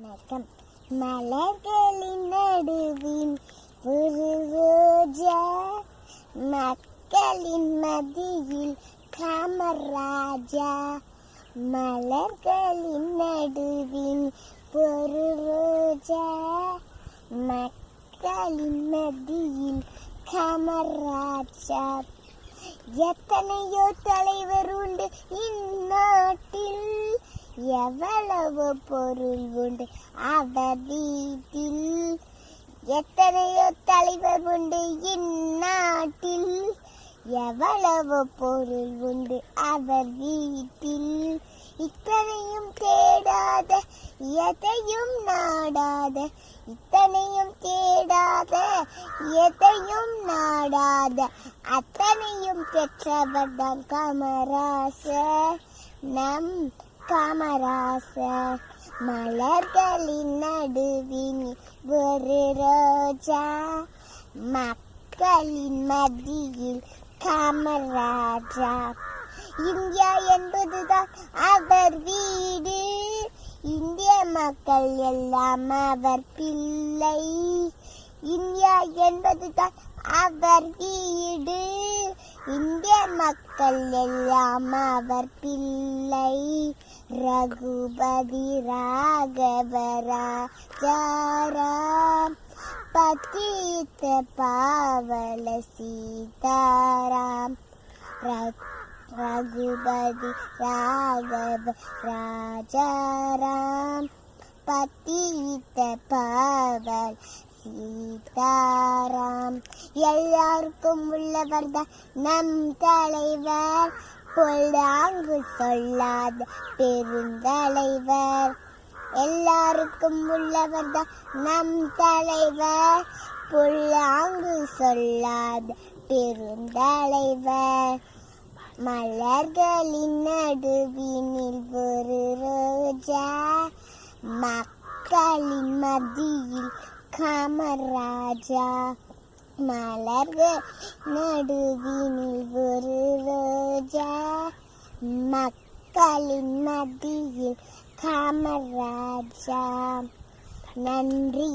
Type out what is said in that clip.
வணக்கம். மலர்களின் நடுவின் ஒரு ரோஜா, மக்களின் மத்தியில் காமராஜா. மலர்களின் நடுவின் ஒரு ரோஜா, மக்களின் மத்தியில் காமராஜா. எத்தனையோ தலைவர் உண்டு இந்நாட்டில், எவ்வளவு பொருள் உண்டு அவர் வீட்டில். எத்தனையோ தலைவர் உண்டு இந்நாட்டில், எவ்வளவு பொருள் உண்டு அவர் வீட்டில். இத்தனையும் தேடாத எதையும் நாடாத, இத்தனையும் தேடாத எதையும் நாடாத, அத்தனையும் பெற்றவர்தான் காமராசர், நம் காமராசர். மலர்களின் நடுவின் ஒரு ரோஜா, மக்களின் மத்தியில் காமராஜா. இந்தியா என்பதுதான் அவர் வீடு, இந்திய மக்கள் எல்லாம் அவர் பிள்ளை. இந்தியா என்பதுதான் அவர் வீடு, இந்திய மக்கள் எல்லாம் அவர் பிள்ளை. ரகுபதி ராகவ ராஜாராம், பத்தித்த பாவல சீதாராம். ரகுபதி ராகவ ராஜாராம், பத்தித்த பாவல் சீதாராம். எல்லாருக்கும் உள்ளவர் தான் நம் தலைவர், பொல்லாங்கு சொல்லாத பெருந்தலைவர். எல்லாருக்கும் உள்ளவர் தான் நம் தலைவர், பொல்லாங்கு சொல்லாத பெருந்தலைவர். மலர்களின் நடுவினில் ஒரு ரோஜா, மக்களின் மத்தியில் காமராஜா. மலர்கள் நடுவினில் ஒரு ரோஜா, மக்களின் மத்தியில் காமராஜா. நன்றி.